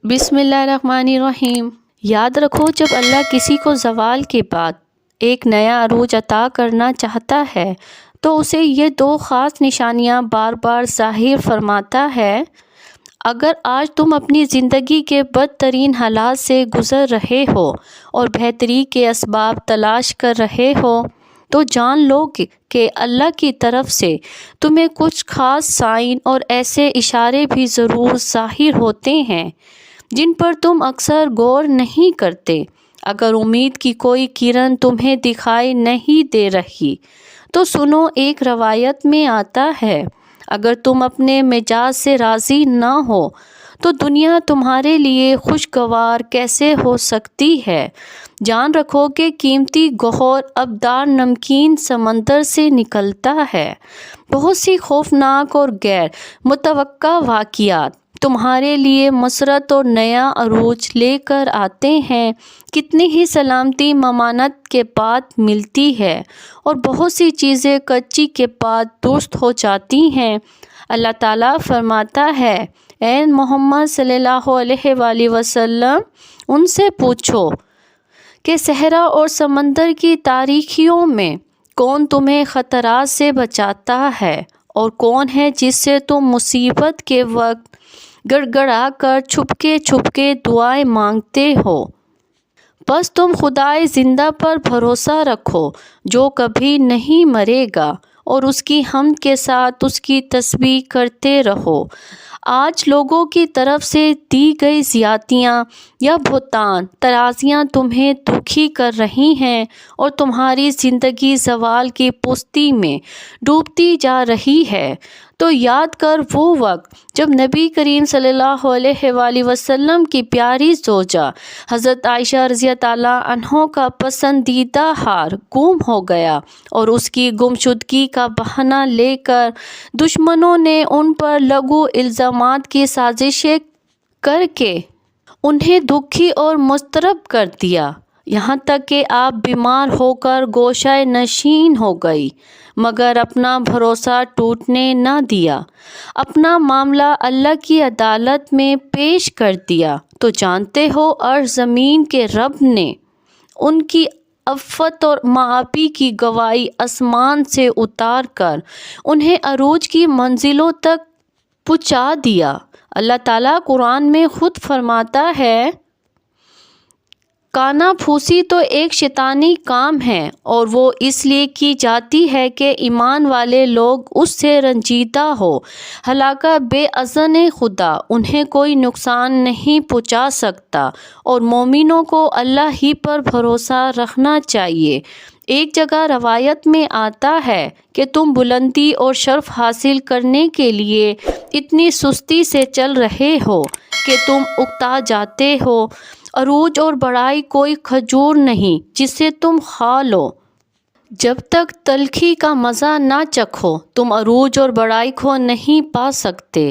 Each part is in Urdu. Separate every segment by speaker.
Speaker 1: بسم اللہ الرحمن الرحیم۔ یاد رکھو، جب اللہ کسی کو زوال کے بعد ایک نیا عروج عطا کرنا چاہتا ہے تو اسے یہ دو خاص نشانیاں بار بار ظاہر فرماتا ہے۔ اگر آج تم اپنی زندگی کے بدترین حالات سے گزر رہے ہو اور بہتری کے اسباب تلاش کر رہے ہو تو جان لو کہ اللہ کی طرف سے تمہیں کچھ خاص سائن اور ایسے اشارے بھی ضرور ظاہر ہوتے ہیں جن پر تم اکثر غور نہیں کرتے۔ اگر امید کی کوئی کرن تمہیں دکھائی نہیں دے رہی تو سنو، ایک روایت میں آتا ہے، اگر تم اپنے مزاج سے راضی نہ ہو تو دنیا تمہارے لیے خوشگوار کیسے ہو سکتی ہے۔ جان رکھو کہ قیمتی گوہر ابدار نمکین سمندر سے نکلتا ہے۔ بہت سی خوفناک اور غیر متوقع واقعات تمہارے لیے مسرت اور نیا عروج لے کر آتے ہیں۔ کتنی ہی سلامتی ممانعت کے بعد ملتی ہے اور بہت سی چیزیں کچی کے بعد درست ہو جاتی ہیں۔ اللہ تعالیٰ فرماتا ہے، اے محمد صلی اللہ علیہ وآلہ وسلم، ان سے پوچھو کہ صحرا اور سمندر کی تاریکیوں میں کون تمہیں خطرات سے بچاتا ہے اور کون ہے جس سے تم مصیبت کے وقت گڑ گڑا کر چھپکے دعائیں مانگتے ہو۔ بس تم خدائے زندہ پر بھروسہ رکھو جو کبھی نہیں مرے گا، اور اس کی حمد کے ساتھ اس کی تسبیح کرتے رہو۔ آج لوگوں کی طرف سے دی گئی زیادتیاں یا بہتان ترازیاں تمہیں دکھی کر رہی ہیں اور تمہاری زندگی زوال کی پستی میں ڈوبتی جا رہی ہے تو یاد کر وہ وقت جب نبی کریم صلی اللہ علیہ وآلہ وسلم کی پیاری زوجہ حضرت عائشہ رضی اللہ عنہا کا پسندیدہ ہار گم ہو گیا اور اس کی گمشدگی کا بہانہ لے کر دشمنوں نے ان پر لغو الزامات کی سازشیں کر کے انہیں دکھی اور مضطرب کر دیا، یہاں تک کہ آپ بیمار ہو کر گوشہ نشین ہو گئی، مگر اپنا بھروسہ ٹوٹنے نہ دیا، اپنا معاملہ اللہ کی عدالت میں پیش کر دیا تو جانتے ہو ارض زمین کے رب نے ان کی عفت اور معافی کی گواہی آسمان سے اتار کر انہیں عروج کی منزلوں تک پہنچا دیا۔ اللہ تعالیٰ قرآن میں خود فرماتا ہے، کانا پھوسی تو ایک شیطانی کام ہے اور وہ اس لیے کی جاتی ہے کہ ایمان والے لوگ اس سے رنجیدہ ہو، حالانکہ بے اذن خدا انہیں کوئی نقصان نہیں پہنچا سکتا اور مومنوں کو اللہ ہی پر بھروسہ رکھنا چاہیے۔ ایک جگہ روایت میں آتا ہے کہ تم بلندی اور شرف حاصل کرنے کے لیے اتنی سستی سے چل رہے ہو کہ تم اکتا جاتے ہو۔ عروج اور بڑائی کوئی کھجور نہیں جسے تم کھا لو، جب تک تلخی کا مزہ نہ چکھو تم عروج اور بڑائی کو نہیں پا سکتے۔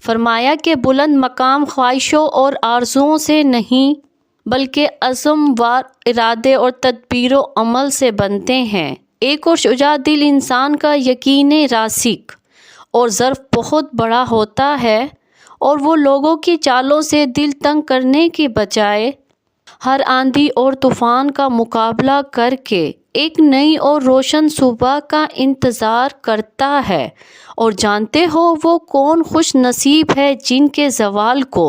Speaker 1: فرمایا کہ بلند مقام خواہشوں اور آرزوؤں سے نہیں بلکہ عزم وار ارادے اور تدبیر و عمل سے بنتے ہیں۔ ایک اور شجاع دل انسان کا یقین راسخ اور ظرف بہت بڑا ہوتا ہے، اور وہ لوگوں کی چالوں سے دل تنگ کرنے کے بجائے ہر آندھی اور طوفان کا مقابلہ کر کے ایک نئی اور روشن صبح کا انتظار کرتا ہے۔ اور جانتے ہو وہ کون خوش نصیب ہے جن کے زوال کو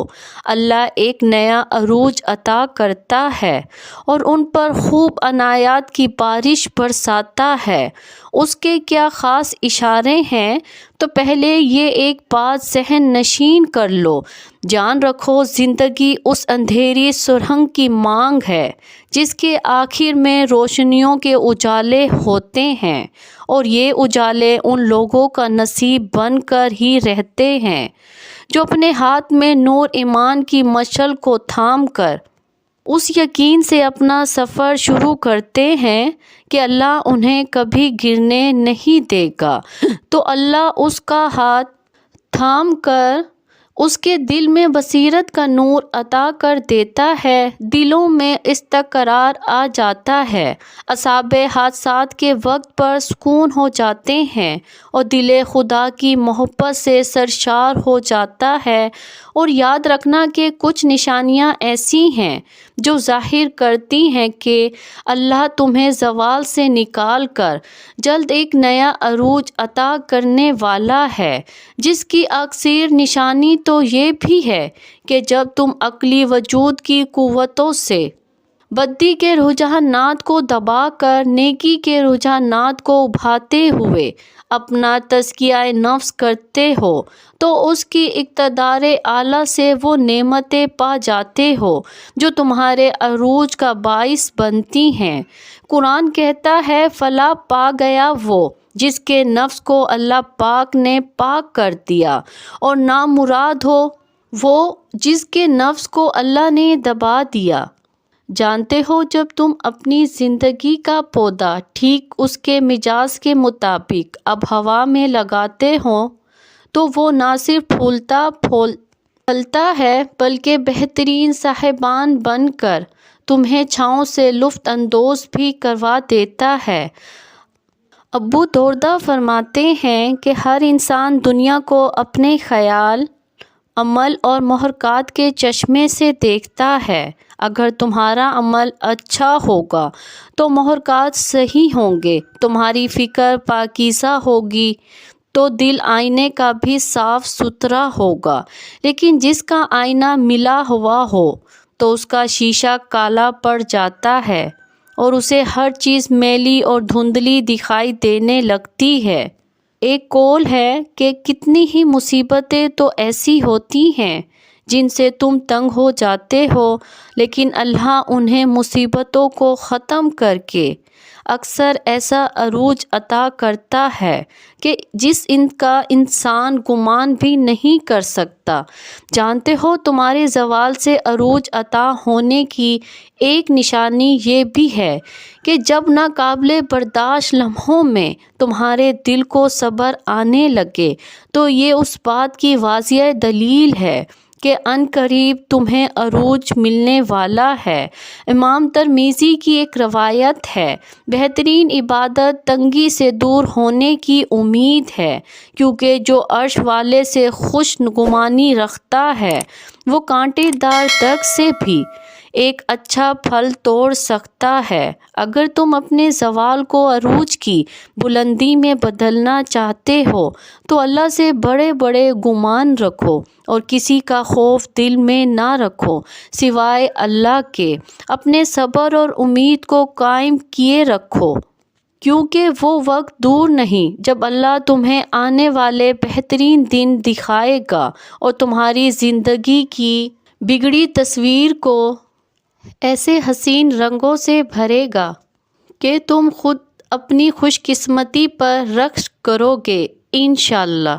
Speaker 1: اللہ ایک نیا عروج عطا کرتا ہے اور ان پر خوب عنایات کی بارش برساتا ہے۔ اس کے کیا خاص اشارے ہیں؟ تو پہلے یہ ایک بات ذہن نشین کر لو، جان رکھو زندگی اس اندھیری سرنگ کی مانگ ہے جس کے آخر میں روشنیوں کے اجالے ہوتے ہیں، اور یہ اجالے ان لوگوں کا نصیب بن کر ہی رہتے ہیں جو اپنے ہاتھ میں نور ایمان کی مشعل کو تھام کر اس یقین سے اپنا سفر شروع کرتے ہیں کہ اللہ انہیں کبھی گرنے نہیں دے گا، تو اللہ اس کا ہاتھ تھام کر اس کے دل میں بصیرت کا نور عطا کر دیتا ہے، دلوں میں استقرار آ جاتا ہے، اعصاب حادثات کے وقت پر سکون ہو جاتے ہیں اور دل خدا کی محبت سے سرشار ہو جاتا ہے، اور یاد رکھنا کہ کچھ نشانیاں ایسی ہیں جو ظاہر کرتی ہیں کہ اللہ تمہیں زوال سے نکال کر جلد ایک نیا عروج عطا کرنے والا ہے، جس کی اکثر نشانی تو یہ بھی ہے کہ جب تم عقلی وجود کی قوتوں سے بدی کے رجحانات کو دبا کر نیکی کے رجحانات کو ابھاتے ہوئے اپنا تزکیہ نفس کرتے ہو تو اس کی اقتدار اعلیٰ سے وہ نعمتیں پا جاتے ہو جو تمہارے عروج کا باعث بنتی ہیں۔ قرآن کہتا ہے، فلاح پا گیا وہ جس کے نفس کو اللہ پاک نے پاک کر دیا، اور نامراد ہو وہ جس کے نفس کو اللہ نے دبا دیا۔ جانتے ہو جب تم اپنی زندگی کا پودا ٹھیک اس کے مزاج کے مطابق اب ہوا میں لگاتے ہو تو وہ نہ صرف پھولتا ہے بلکہ بہترین صاحبان بن کر تمہیں چھاؤں سے لطف اندوز بھی کروا دیتا ہے۔ ابو درداء فرماتے ہیں کہ ہر انسان دنیا کو اپنے خیال، عمل اور محرکات کے چشمے سے دیکھتا ہے۔ اگر تمہارا عمل اچھا ہوگا تو محرکات صحیح ہوں گے، تمہاری فکر پاکیزہ ہوگی تو دل آئینے کا بھی صاف ستھرا ہوگا، لیکن جس کا آئینہ ملا ہوا ہو تو اس کا شیشہ کالا پڑ جاتا ہے اور اسے ہر چیز میلی اور دھندلی دکھائی دینے لگتی ہے۔ ایک قول ہے کہ کتنی ہی مصیبتیں تو ایسی ہوتی ہیں جن سے تم تنگ ہو جاتے ہو، لیکن اللہ انہیں مصیبتوں کو ختم کر کے اکثر ایسا عروج عطا کرتا ہے کہ جس ان کا انسان گمان بھی نہیں کر سکتا۔ جانتے ہو تمہارے زوال سے عروج عطا ہونے کی ایک نشانی یہ بھی ہے کہ جب ناقابل برداشت لمحوں میں تمہارے دل کو صبر آنے لگے تو یہ اس بات کی واضح دلیل ہے کہ عن قریب تمہیں عروج ملنے والا ہے۔ امام ترمذی کی ایک روایت ہے، بہترین عبادت تنگی سے دور ہونے کی امید ہے، کیونکہ جو عرش والے سے خوش گمانی رکھتا ہے وہ کانٹے دار درخت سے بھی ایک اچھا پھل توڑ سکتا ہے۔ اگر تم اپنے زوال کو عروج کی بلندی میں بدلنا چاہتے ہو تو اللہ سے بڑے بڑے گمان رکھو اور کسی کا خوف دل میں نہ رکھو سوائے اللہ کے۔ اپنے صبر اور امید کو قائم کیے رکھو، کیونکہ وہ وقت دور نہیں جب اللہ تمہیں آنے والے بہترین دن دکھائے گا اور تمہاری زندگی کی بگڑی تصویر کو ایسے حسین رنگوں سے بھرے گا کہ تم خود اپنی خوش قسمتی پر رقص کرو گے انشاءاللہ۔